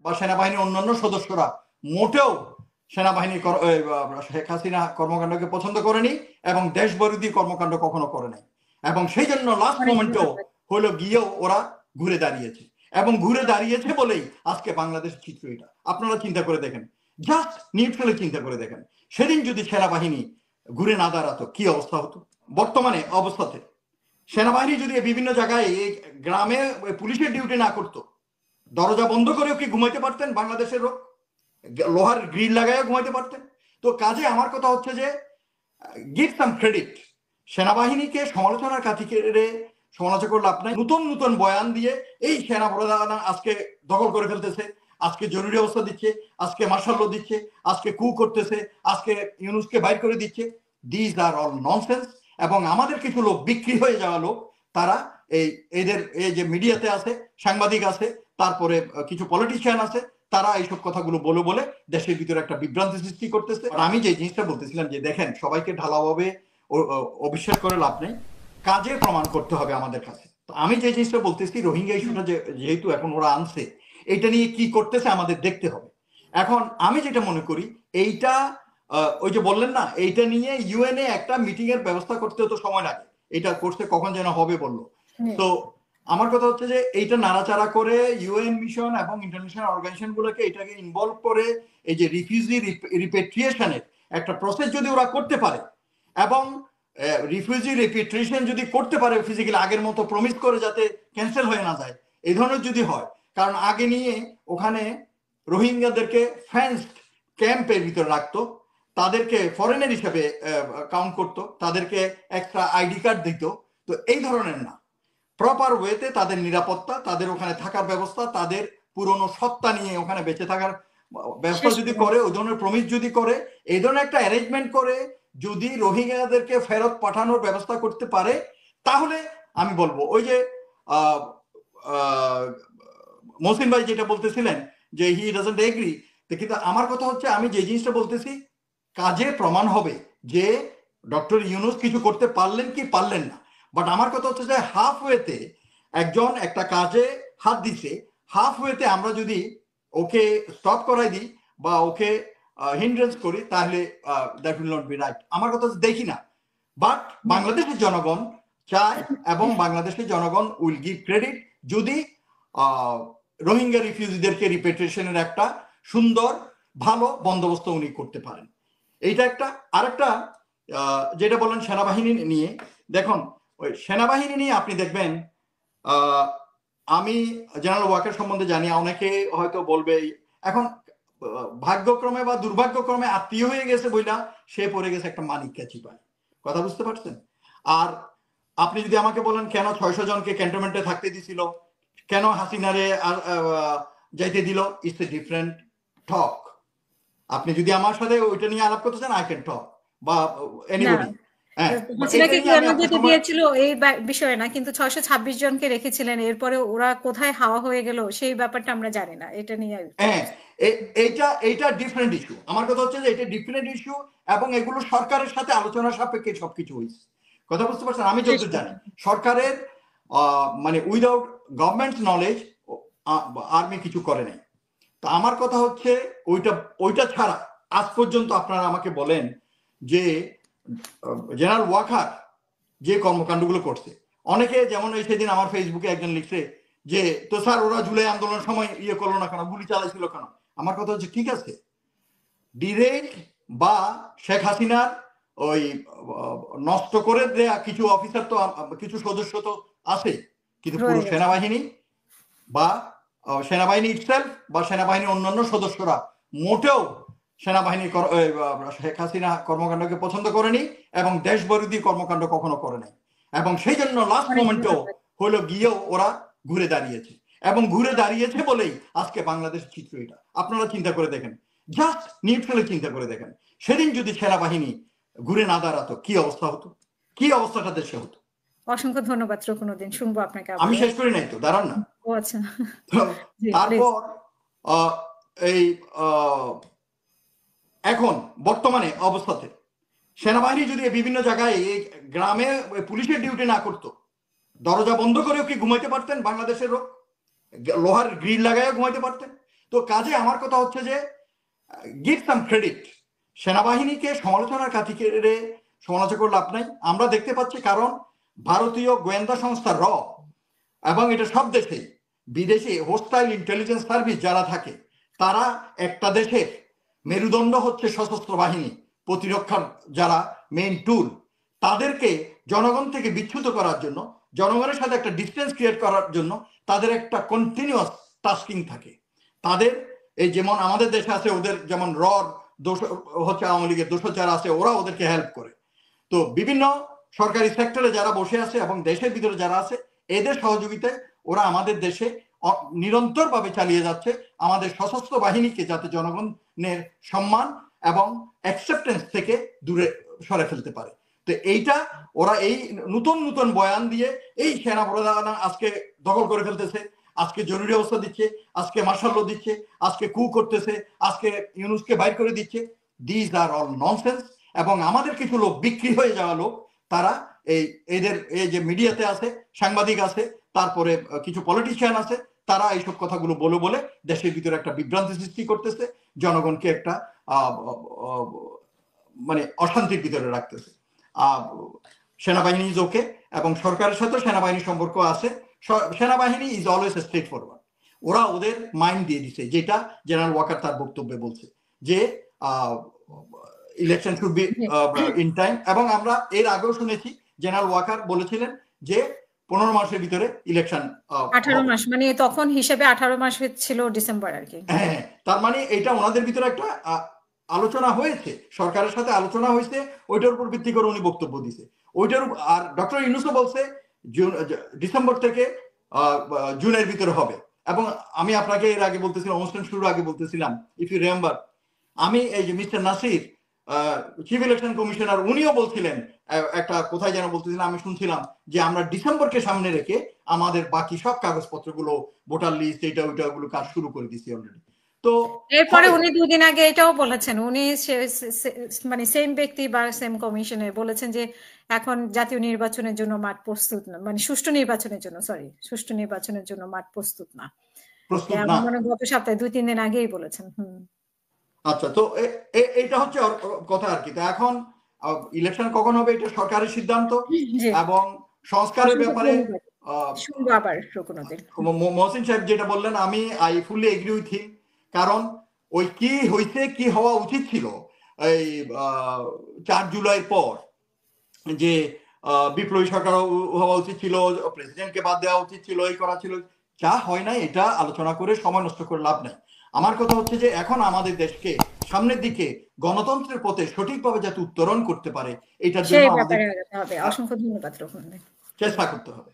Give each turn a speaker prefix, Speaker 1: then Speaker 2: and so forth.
Speaker 1: বা সেনাবাহিনীর অন্যান্য সদস্যরা মোটেও সেনাবাহিনী শেখ হাসিনা কর্মকাণ্ডকে পছন্দ করেনি এবং দেশবিরোধী কর্মকাণ্ড কখনো করে নাই। এবং সেই জন্য লাস্ট মোমেন্টেও হলো গিয়েও ওরা ঘুরে দাঁড়িয়েছে, এবং ঘুরে দাঁড়িয়েছে বলেই আজকে বাংলাদেশের চিত্র এটা। আপনারা চিন্তা করে দেখেন, জাস্ট নিউট্রালি চিন্তা করে দেখেন, সেদিন যদি সেনাবাহিনী ঘুরে না দাঁড়াতো কি অবস্থা হতো। বর্তমানে অবস্থাতে সেনাবাহিনী যদি বিভিন্ন জায়গায় এই গ্রামে পুলিশের ডিউটি না করতো, দরজা বন্ধ করেও কি ঘুমাইতে পারতেন বাংলাদেশের লোক? লোহার গ্রিল লাগাইও ঘুমাইতে পারতেন? তো কাজে আমার কথা হচ্ছে যে গিভ সাম ক্রেডিট। সেনাবাহিনীকে সমালোচনার কাঠিকেরে সমালোচনা করলে আপনার নতুন নতুন বয়ান দিয়ে এই সেনা প্রধান আজকে দখল করে ফেলতেছে, আজকে জরুরি অবস্থা দিচ্ছে, আজকে মার্শাল ল দিচ্ছে, আজকে কু করতেছে, আজকে ইউনুসকে বাইর করে দিচ্ছে। This are all nonsense. এবং আমাদের কিছু লোক, বিক্রি হয়ে যাওয়া লোক, তারা এদের এই যে মিডিয়াতে আছে, সাংবাদিক আছে, তারপরে কিছু পলিটিশিয়ান আছে, তারা এইসব কথাগুলো বলে বলে দেশের ভিতরে একটা বিভ্রান্তি সৃষ্টি করতেছে। আমি যে জিনিসটা বলতেছিলাম যে দেখেন, সবাইকে ঢালাওভাবে অবিশ্বাস করে লাভ নেই, কাজে প্রমাণ করতে হবে আমাদের কাছে। তো আমি যে জিনিসটা বলতেছি, রোহিঙ্গা ইস্যুটা যেহেতু এখন ওরা আনছে, এটা নিয়ে কি করতেছে আমাদের দেখতে হবে। এখন আমি যেটা মনে করি, এইটা ওই যে বললেন না, এইটা নিয়ে ইউএনএ একটা মিটিং এর ব্যবস্থা করতে তো সময় লাগে, এটা করতে কখন যেন হবে বললো। তো আমার কথা হচ্ছে যে এইটা নাড়াচাড়া করে ইউএন মিশন এবং ইন্টারন্যাশনাল অর্গানাইজেশন গুলোকে এটাকে ইনভলভ করে এই যে রিফিউজি রিপেট্রিয়েশনের একটা প্রসেস যদি ওরা করতে পারে, এবং রিফিউজি রিপেট্রিয়েশন যদি করতে পারে ফিজিক্যালি আগের মতো প্রমিস করে, যাতে ক্যান্সেল হয়ে না যায়, এই ধরনের যদি হয়। কারণ আগে নিয়ে ওখানে রোহিঙ্গাদেরকে ফেন্সড ক্যাম্পের ভিতরে রাখতো, তাদেরকে ফরেনার হিসেবে কাউন্ট করতো, তাদেরকে এক্সট্রা আইডি কার্ড দিত। তো এই ধরনের না, প্রপার ওয়েতে তাদের নিরাপত্তা, তাদের ওখানে থাকার ব্যবস্থা, তাদের পুরনো সত্তা নিয়ে ওখানে বেঁচে থাকার ব্যবস্থা যদি করে, ওই ধরনের প্রমিস যদি করে, এই ধরনের একটা অ্যারেঞ্জমেন্ট করে যদি রোহিঙ্গাদেরকে ফেরত পাঠানোর ব্যবস্থা করতে পারে, তাহলে আমি বলবো ওই যে মহসিন ভাই যেটা বলতেছিলেন যে হি ডাজন্ট এগ্রি, কিন্তু আমার কথা হচ্ছে, আমি যে জিনিসটা বলতেছি কাজে প্রমাণ হবে যে ডক্টর ইউনুস কিছু করতে পারলেন কি পারলেন না। বাট আমার কথা হচ্ছে যে হাফ ওয়েতে একজন একটা কাজে হাত দিছে, হাফ ওয়েতে আমরা যদি ওকে স্টপ করাই দিই বা ওকে হিন্ড্রেন্স করি, তাহলে that will not be right. আমার কথা হচ্ছে দেখি না, বাট বাংলাদেশের জনগণ চায় এবং বাংলাদেশের জনগণ উইল গিভ ক্রেডিট যদি রোহিঙ্গা রিফিউজিদেরকে রিপেট্রিয়েশনের একটা সুন্দর ভালো বন্দোবস্ত উনি করতে পারেন। এইটা একটা। আরেকটা যেটা বলেন সেনাবাহিনী নিয়ে, দেখুন ওই সেনাবাহিনী নিয়ে আপনি দেখবেন, আমি জেনারেল ওয়াকার সম্বন্ধে জানি, অনেকে হয়তো বলবে এখন ভাগ্যক্রমে বা দুর্ভাগ্যক্রমে আত্মীয় হয়ে গেছে বইলা সে পড়ে গেছে একটা মানিক্কা চিপায়। কথা বুঝতে পারছেন? আর আপনি যদি আমাকে বলেন কেন 600 জনকে ক্যান্টনমেন্টে থাকতে দিছিল, কেন হাসিনারে যাইতে দিল, ইটস এ ডিফারেন্ট টক। আপনি যদি আমার সাথে ওইটা নিয়ে আলাপ করতে চান, আই ক্যান টক, বা এনিবডি।
Speaker 2: দিয়েছিল এই বিষয়ে না, কিন্তু 626 জনকে রেখেছিলেন, এরপরে ওরা কোথায় হাওয়া হয়ে গেল সেই ব্যাপারটা আমরা জানি না। এটা নিয়ে
Speaker 1: এইটা ডিফারেন্ট ইস্যু। আমার কথা হচ্ছে যে এটা ডিফারেন্ট ইস্যু, এবং এগুলো সরকারের সাথে আলোচনা সাপেক্ষে সবকিছু হয়েছে। কথা বুঝতে পারছেন? আমি যতদূর জানি সরকারের মানে উইদাউট গভর্নমেন্ট নলেজ আর্মি কিছু করে নাই। তো আমার কথা হচ্ছে ওইটা ছাড়া আজ পর্যন্ত আপনারা আমাকে বলেন যে জেনারেল ওয়াকার যে কর্মকাণ্ডগুলো করছে, অনেকে যেমন সেদিন আমার ফেসবুকে একজন লিখছে যে তো স্যার ওরা জুলাই আন্দোলনের সময় ইয়ে করলো না কেন, গুলি চালাইছিল কেন? আমার কথা হচ্ছে ঠিক আছে, ডিরেক্ট বা শেখ হাসিনার ওই নষ্ট করে দেয়া কিছু অফিসার তো, কিছু সদস্য তো আছে, কিন্তু পুরো সেনাবাহিনী বা সেনাবাহিনী ইটসেলফ বা সেনাবাহিনীর অন্যান্য সদস্যরা মোটেও সেনাবাহিনী শেখ হাসিনা কর্মকাণ্ডকে পছন্দ করেনি এবং দেশবিরোধী কর্মকাণ্ড কখনো করে নাই। এবং সেই জন্য লাস্ট মোমেন্টেও হলো গিয়েও ওরা ঘুরে দাঁড়িয়েছে, এবং ঘুরে দাঁড়িয়েছে বলেই আজকে বাংলাদেশের চিত্র এটা। আপনারা চিন্তা করে দেখেন, জাস্ট নিউট্রালি চিন্তা করে দেখেন, সেদিন যদি সেনাবাহিনী ঘুরে না দাঁড়াতো কি অবস্থা হতো, কি অবস্থাটা দেশে হতো।
Speaker 2: অসংখ্য ধন্যবাদ রকুনুদ্দিন, শুনবো আপনাকে।
Speaker 1: আমি শেষ করি নাই তো, দাঁড়ান না।
Speaker 2: আচ্ছা,
Speaker 1: তারপর এই এখন বর্তমানে অবস্থাতে সেনাবাহিনী যদি বিভিন্ন জায়গায় এই গ্রামে পুলিশের ডিউটি না করতো, দরজা বন্ধ করেও কি ঘুমাইতে পারতেন বাংলাদেশের লোক? লোহার গ্রিল লাগাইও ঘুমাইতে পারতেন? তো তো কাজে আমার কথা হচ্ছে যে গিভ সাম ক্রেডিট, সেনাবাহিনীকে সমালোচনার খাতিরে সমালোচনা করে লাভ নাই। আমরা দেখতে পাচ্ছি, কারণ ভারতীয় গোয়েন্দা সংস্থা র এবং এটা সব দেশে বিদেশি হোস্টাইল ইন্টেলিজেন্স সার্ভিস যারা থাকে, তারা একটা দেশের মেরুদণ্ড হচ্ছে সশস্ত্র বাহিনী, প্রতিরক্ষার যারা মেইন টুল, তাদেরকে জনগণ থেকে বিচ্যুত করার জন্য, জনগণের সাথে একটা ডিস্টেন্স ক্রিয়েট করার জন্য তাদের একটা কন্টিনিউয়াস টাস্কিং থাকে। তাদের এই যেমন আমাদের দেশে আছে, ওদের যেমন রড দোষ হচ্ছে আওয়ামী লীগের দোষ যারা আছে, ওরা ওদেরকে হেল্প করে। তো বিভিন্ন সরকারি সেক্টরে যারা বসে আছে এবং দেশের ভিতরে যারা আছে, এদের সহযোগিতায় ওরা আমাদের দেশে নিরন্তরভাবে চালিয়ে যাচ্ছে আমাদের সশস্ত্র বাহিনীকে, যাতে জনগণের সম্মান এবং অ্যাকসেপ্টেন্স থেকে দূরে সরে ফেলতে পারে। তো এইটা ওরা এই নতুন নতুন বয়ান দিয়ে এই সেনা প্রধান আজকে দখল করে ফেলতেছে, আজকে জরুরি অবস্থা দিচ্ছে, আজকে মার্শাল ল দিচ্ছে, আজকে কু করতেছে, আজকে ইউনুসকে বাইর করে দিচ্ছে। This are all nonsense. এবং আমাদের কিছু লোক, বিক্রি হয়ে যাওয়া লোক, তারা এদের এই যে মিডিয়াতে আছে, সাংবাদিক আছে, তারপরে কিছু পলিটিশিয়ান আছে, তারা এইসব কথাগুলো বলে বলে দেশের ভিতরে একটা বিভ্রান্তি সৃষ্টি করতেছে, জনগণকে একটা মানে অশান্তির ভিতরে রাখতেছে। সেনাবাহিনী ইজ ওকে, এবং সরকারের সাথে সেনাবাহিনীর সম্পর্ক আছে। সেনাবাহিনী ইজ অলওয়েজ স্ট্রেট ফরওয়ার্ড। ওরা ওদের মাইন্ড দিয়ে দিছে, যেটা জেনারেল ওয়াকার তার বক্তব্যে বলছে যে election should be in time. এবং আমরা এর আগেও শুনেছি জেনারেল ওয়াকার বলেছিলেন যে 15 মাসের ভিতরে ইলেকশন,
Speaker 2: 18 মাস, মানে তখন হিসেবে 18 মাস ছিল ডিসেম্বর আর কি।
Speaker 1: হ্যাঁ, তার মানে এটা ওনাদের ভিতরে একটা আলোচনা হয়েছে, সরকারের সাথে আলোচনা হয়েছে, ওইটার উপর ভিত্তি করে উনি বক্তব্য দিছে ওইটার। আর ডক্টর ইউনূসও বলছে ডিসেম্বর থেকে জুনের ভিতরে হবে। এবং আমি আপনাকে এর আগে বলতেছিলাম, অনুষ্ঠান শুরুর আগে বলতেছিলাম, ইফ ইউ রিমেম্বার, আমি এই যে mister Nasir chief election commissioner, উনিও বলছিলেন একটা কোথায় যেন বলতেছিলেন, আমি শুনছিলাম যে আমরা ডিসেম্বরকে সামনে রেখে আমাদের বাকি সব কাগজপত্রগুলো, ভোটার লিস্ট, এটা ওইটা গুলো কাজ শুরু করে দিছি অলরেডি। তো
Speaker 2: এরপরে উনি 2 দিন আগে এটাও বলেছেন, উনি মানে সেম ব্যক্তি বা সেম কমিশনে বলেছেন যে এখন জাতীয় নির্বাচনের জন্য মাঠ প্রস্তুত না, মানে সুষ্ঠু নির্বাচনের জন্য, সুষ্ঠু নির্বাচনের জন্য মাঠ প্রস্তুত না। মানে গত সপ্তাহে 2-3 দিন আগেই বলেছেন।
Speaker 1: আচ্ছা, তো এইটা হচ্ছে কথা আর কি। তো এখন ইলেকশন কখন হবে এটা সরকারের সিদ্ধান্ত, এবং সংস্কারের ব্যাপারে মহসিন সাহেব যেটা বললেন, আমি I fully agree with him. কারণ ওই কি হইছে, কি হওয়া উচিত ছিল এই 4 জুলাইয়ের পর, যে বিপ্লবী সরকার হওয়া উচিত ছিল, প্রেসিডেন্টকে বাদ দেওয়া উচিত ছিল, এই করা ছিল, যা হয় না, এটা আলোচনা করে সময় নষ্ট করে লাভ নাই। আমার কথা হচ্ছে যে এখন আমাদের দেশকে সামনের দিকে গণতন্ত্রের পথে সঠিকভাবে যাতে উত্তরণ করতে পারে, এটার জন্য আমাদের
Speaker 2: অসংখ্য ধন্যবাদ,
Speaker 1: চেষ্টা করতে হবে।